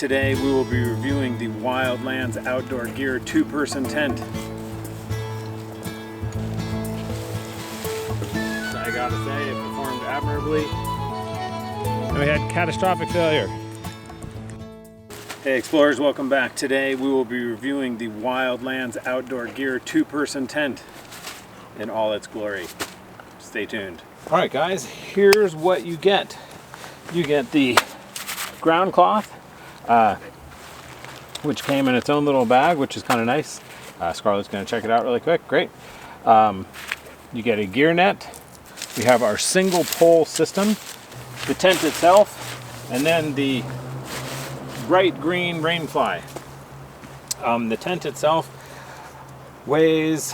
Today we will be reviewing the Wildlands Outdoor Gear 2-person tent. I gotta say, it performed admirably. And we had catastrophic failure. Hey explorers, welcome back. Today we will be reviewing the Wildlands Outdoor Gear 2-person tent in all its glory. Stay tuned. All right guys, here's what you get. You get the ground cloth, which came in its own little bag, which is kind of nice. Scarlet's going to check it out really quick. Great. You get a gear net. We have our single pole system, the tent itself, and then the bright green rainfly. The tent itself weighs,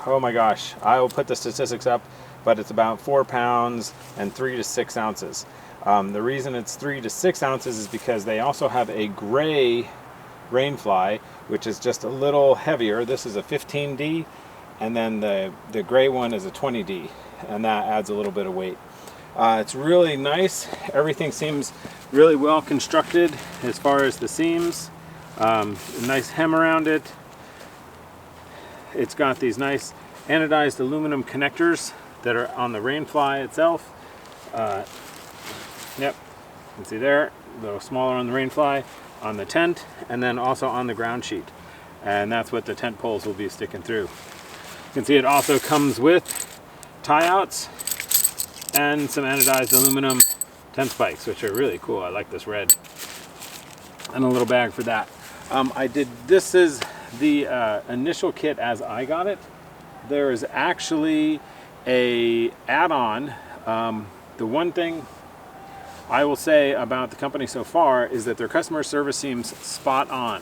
oh my gosh, I will put the statistics up, but it's about 4 pounds and 3 to 6 ounces. The reason it's 3 to 6 ounces is because they also have a gray rainfly, which is just a little heavier. This is a 15D, and then the gray one is a 20D, and that adds a little bit of weight. It's really nice. Everything seems really well constructed as far as the seams. A nice hem around it. It's got these nice anodized aluminum connectors that are on the rainfly itself. Yep, you can see there, a little smaller on the rainfly, on the tent, and then also on the ground sheet. And that's what the tent poles will be sticking through. You can see it also comes with tie outs and some anodized aluminum tent spikes, which are really cool. I like this red. And a little bag for that. This is the initial kit as I got it. There is actually a add-on. The one thing I will say about the company so far is that their customer service seems spot on.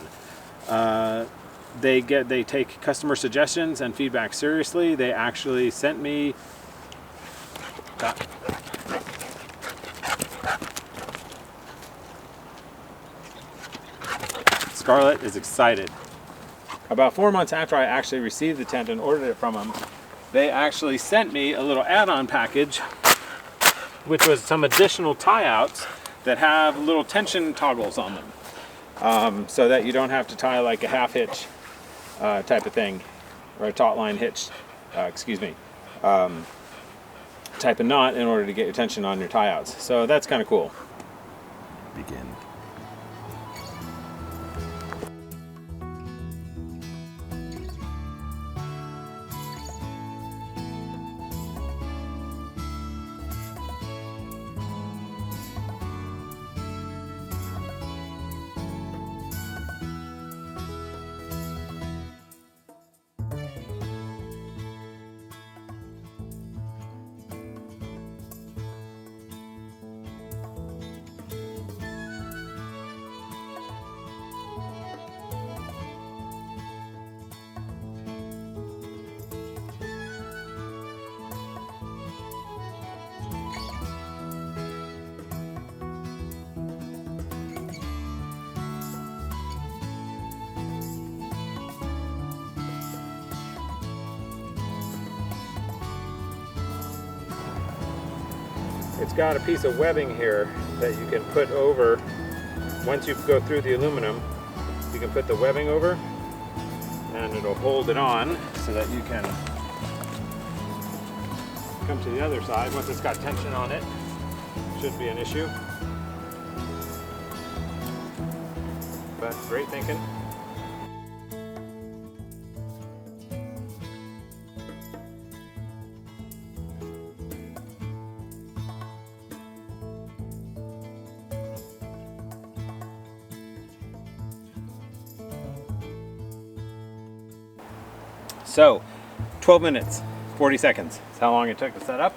They take customer suggestions and feedback seriously. They actually sent me Scarlet is excited. About 4 months after I actually received the tent and ordered it from them, they actually sent me a little add-on package, which was some additional tie-outs that have little tension toggles on them, so that you don't have to tie like a half hitch type of thing, or a taut line hitch, type of knot in order to get your tension on your tie-outs. So that's kind of cool. Begin. It's got a piece of webbing here that you can put over. Once you go through the aluminum, you can put the webbing over and it'll hold it on so that you can come to the other side. Once it's got tension on it, shouldn't be an issue. But great thinking. So, 12 minutes, 40 seconds. That's how long it took to set up.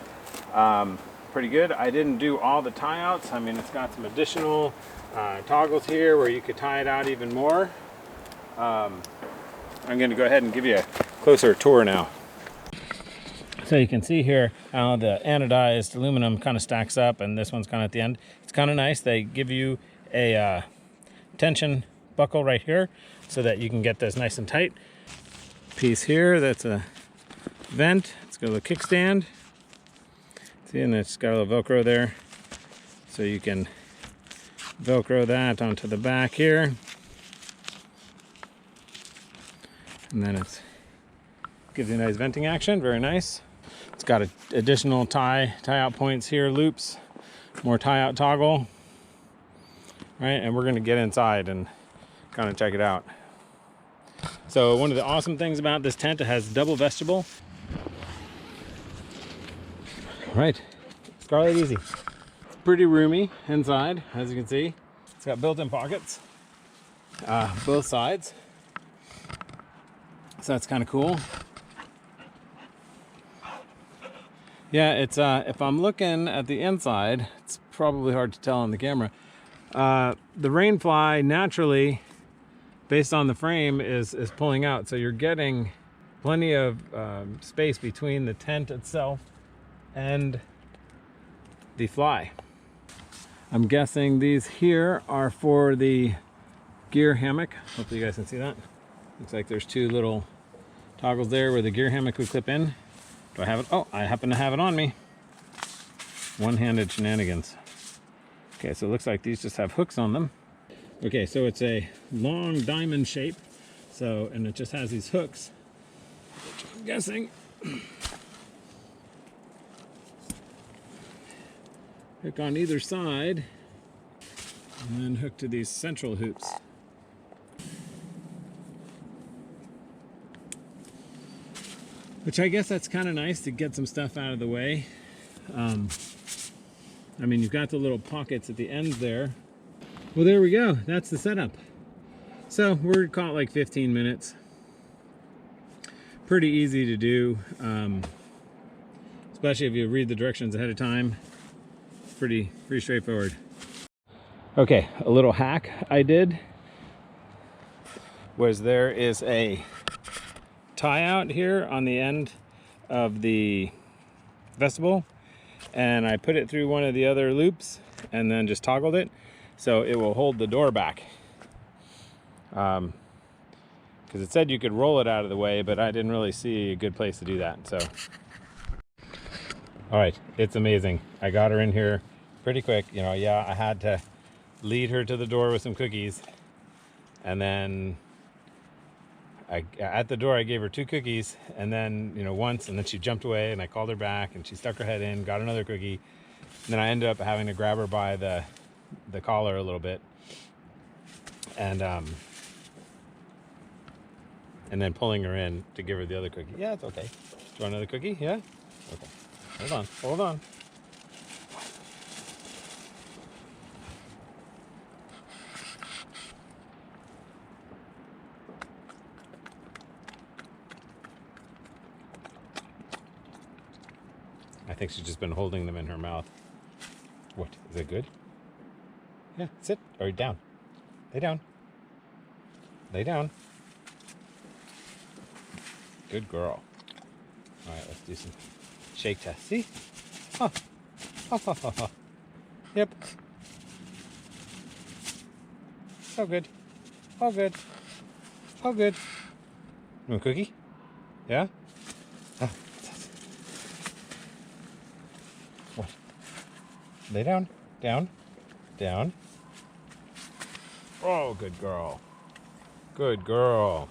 Pretty good. I didn't do all the tie outs. I mean, it's got some additional toggles here where you could tie it out even more. I'm going to go ahead and give you a closer tour now. So you can see here how the anodized aluminum kind of stacks up, and this one's kind of at the end. It's kind of nice. They give you a tension buckle right here so that you can get this nice and tight. Piece here, that's a vent. It's got a little kickstand. See, and it's got a little Velcro there, so you can Velcro that onto the back here. And then it gives you a nice venting action, very nice. It's got additional tie out points here, loops, more tie out toggle. Right, and we're gonna get inside and kind of check it out. So one of the awesome things about this tent, it has double vestibule. Right, Scarlet easy. Pretty roomy inside, as you can see. It's got built-in pockets, both sides. So that's kind of cool. Yeah, it's if I'm looking at the inside, it's probably hard to tell on the camera. The rainfly naturally, based on the frame, is pulling out. So you're getting plenty of space between the tent itself and the fly. I'm guessing these here are for the gear hammock. Hopefully you guys can see that. Looks like there's two little toggles there where the gear hammock would clip in. Do I have it? Oh, I happen to have it on me. One-handed shenanigans. Okay, so it looks like these just have hooks on them. Okay, so it's a long diamond shape. So, and it just has these hooks, which I'm guessing hook on either side and then hook to these central hoops. Which I guess that's kind of nice to get some stuff out of the way. I mean, you've got the little pockets at the ends there. Well, there we go. That's the setup. So we're caught like 15 minutes. Pretty easy to do, especially if you read the directions ahead of time. Pretty straightforward. Okay, a little hack I did was there is a tie out here on the end of the vestibule, and I put it through one of the other loops and then just toggled it so it will hold the door back, because it said you could roll it out of the way, but I didn't really see a good place to do that. So all right, it's amazing. I got her in here pretty quick. You know, yeah, I had to lead her to the door with some cookies, and then at the door I gave her 2 cookies, and then, you know, once, and then she jumped away and I called her back and she stuck her head in, got another cookie, and then I ended up having to grab her by the collar a little bit, and then pulling her in to give her the other cookie. Yeah, it's okay. Do you want another cookie? Yeah? Okay. Hold on. I think she's just been holding them in her mouth. What? Is it good? Yeah, sit. Or down. Lay down. Lay down. Good girl. All right, let's do some shake test. See? Oh. Oh. Yep. Oh, good. Oh, good. Oh, good. You want a cookie? Yeah? Oh. What? Lay down. Down. Oh, good girl. Good girl.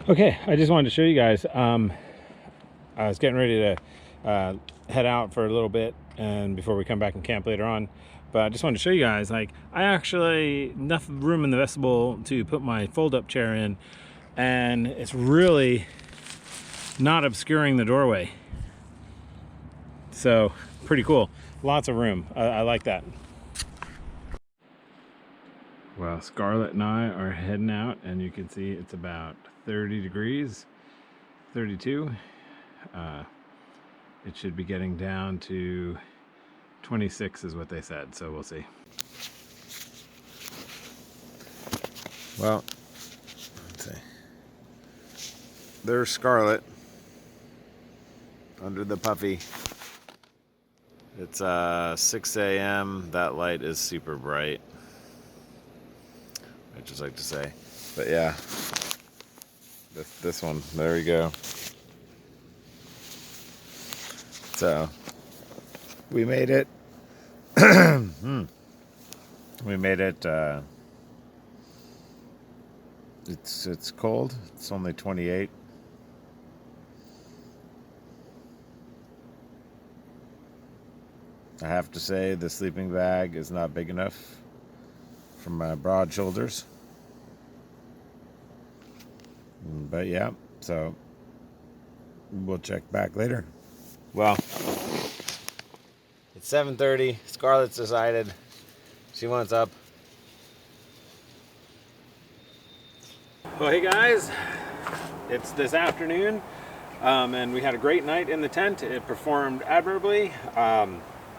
Okay, I just wanted to show you guys. I was getting ready to head out for a little bit, and before we come back and camp later on. But I just wanted to show you guys, like, I actually enough room in the vestibule to put my fold-up chair in, and it's really not obscuring the doorway. So pretty cool. Lots of room. I like that. Well, Scarlet and I are heading out, and you can see it's about 30 degrees, 32. It should be getting down to 26 is what they said, so we'll see. Well, let's see. There's Scarlet under the puffy. It's 6 a.m. That light is super bright, I just like to say. But yeah, this one, there we go. So we made it. We made it. It's cold. It's only 28. I have to say the sleeping bag is not big enough for my broad shoulders. But yeah, so we'll check back later. Well, it's 7:30. Scarlett's decided she wants up. Well, hey guys, it's this afternoon, and we had a great night in the tent. It performed admirably.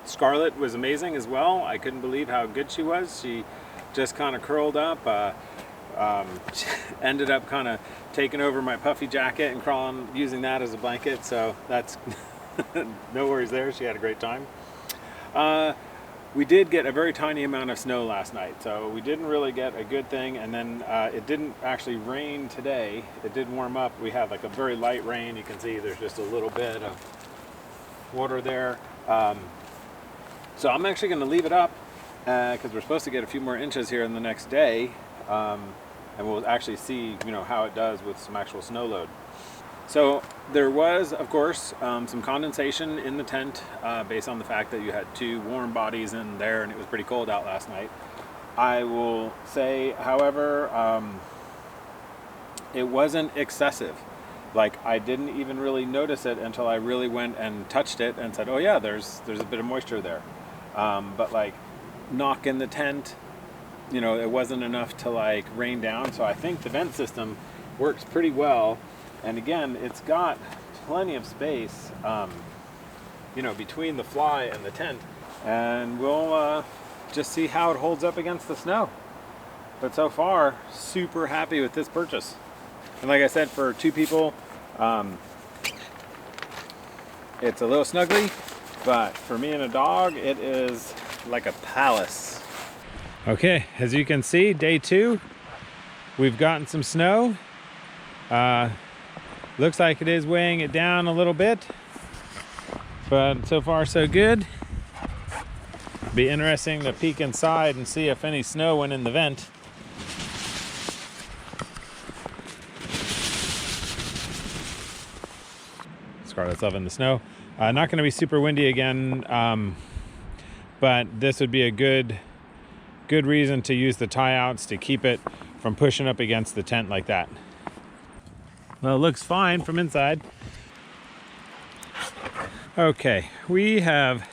Scarlett was amazing as well. I couldn't believe how good she was. She just kind of curled up, ended up kind of taking over my puffy jacket and crawling, using that as a blanket. So that's no worries there. She had a great time. We did get a very tiny amount of snow last night, so we didn't really get a good thing. And then it didn't actually rain today. It did warm up. We had like a very light rain. You can see there's just a little bit of water there. So I'm actually going to leave it up because we're supposed to get a few more inches here in the next day, and we'll actually see, you know, how it does with some actual snow load. So there was, of course, some condensation in the tent based on the fact that you had two warm bodies in there and it was pretty cold out last night. I will say, however, it wasn't excessive. Like, I didn't even really notice it until I really went and touched it and said, oh yeah, there's a bit of moisture there. But like knocking the tent, you know, it wasn't enough to like rain down. So I think the vent system works pretty well. And again, it's got plenty of space, you know, between the fly and the tent. And we'll just see how it holds up against the snow. But so far, super happy with this purchase. And like I said, for two people, it's a little snuggly, but for me and a dog, it is like a palace. Okay, as you can see, day 2, we've gotten some snow. Looks like it is weighing it down a little bit, but so far so good. Be interesting to peek inside and see if any snow went in the vent. Scarlett's loving the snow. Not going to be super windy again, but this would be a good reason to use the tie outs to keep it from pushing up against the tent like that. Well, it looks fine from inside. Okay, we have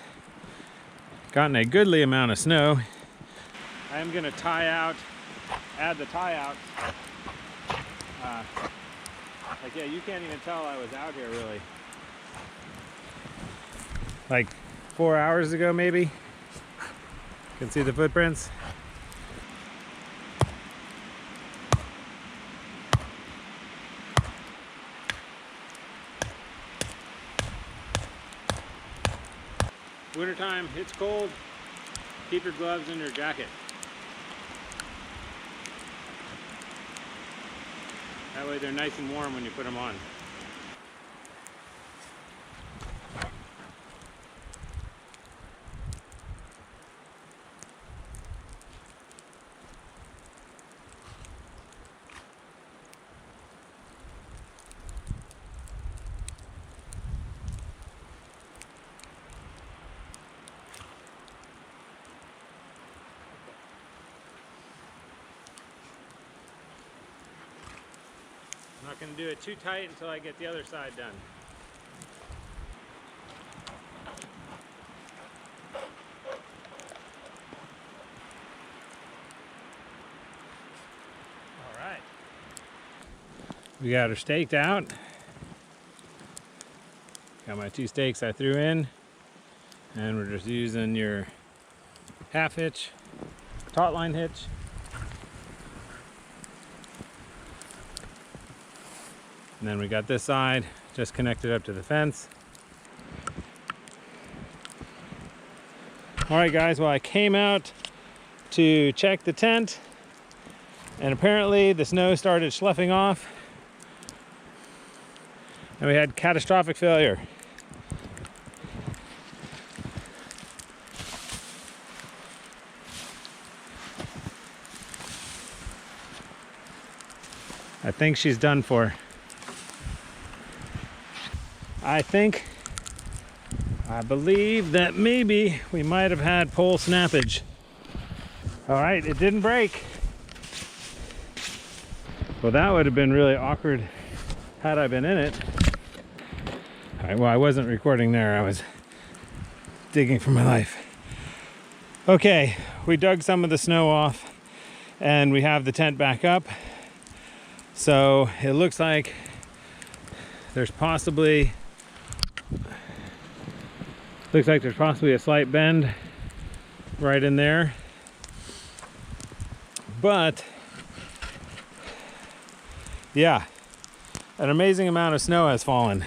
gotten a goodly amount of snow. I am going to add the tie out. Like, yeah, you can't even tell I was out here really. Like 4 hours ago maybe. You can see the footprints. Wintertime, it's cold. Keep your gloves in your jacket. That way they're nice and warm when you put them on. I'm not going to do it too tight until I get the other side done. All right. We got her staked out. Got my 2 stakes I threw in. And we're just using your half hitch, taut line hitch. And then we got this side just connected up to the fence. All right, guys, well, I came out to check the tent and apparently the snow started sloughing off and we had catastrophic failure. I think she's done for. I believe that maybe we might have had pole snappage. All right, it didn't break. Well, that would have been really awkward had I been in it. All right, well, I wasn't recording there. I was digging for my life. Okay, we dug some of the snow off and we have the tent back up. So it looks like there's possibly a slight bend right in there. But yeah, an amazing amount of snow has fallen.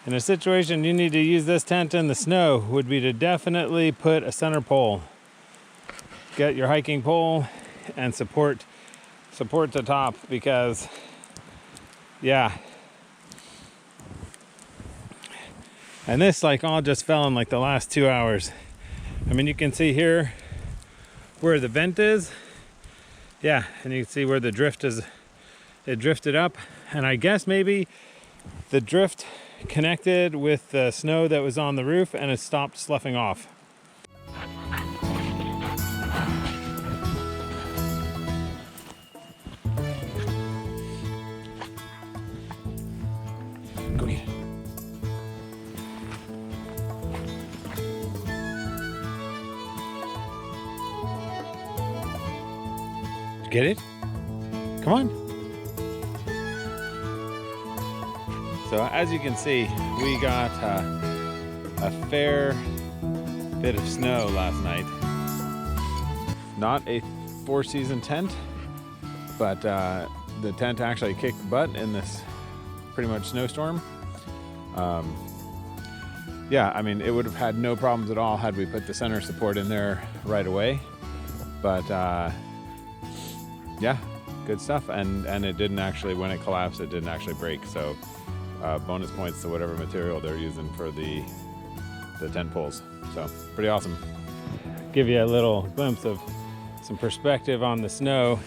In a situation you need to use this tent in the snow would be to definitely put a center pole. Get your hiking pole and support the top, because yeah. And this like all just fell in like the last 2 hours. I mean, you can see here where the vent is. Yeah, and you can see where the drift is. It drifted up, and I guess maybe the drift connected with the snow that was on the roof and it stopped sloughing off. Go get it. Get it? Come on. So as you can see, we got a fair bit of snow last night. Not a four-season tent, but the tent actually kicked butt in this pretty much snowstorm. Yeah, I mean, it would have had no problems at all had we put the center support in there right away. But yeah, good stuff. And it didn't actually, when it collapsed, it didn't actually break. So bonus points to whatever material they're using for the tent poles. So pretty awesome. Give you a little glimpse of some perspective on the snow.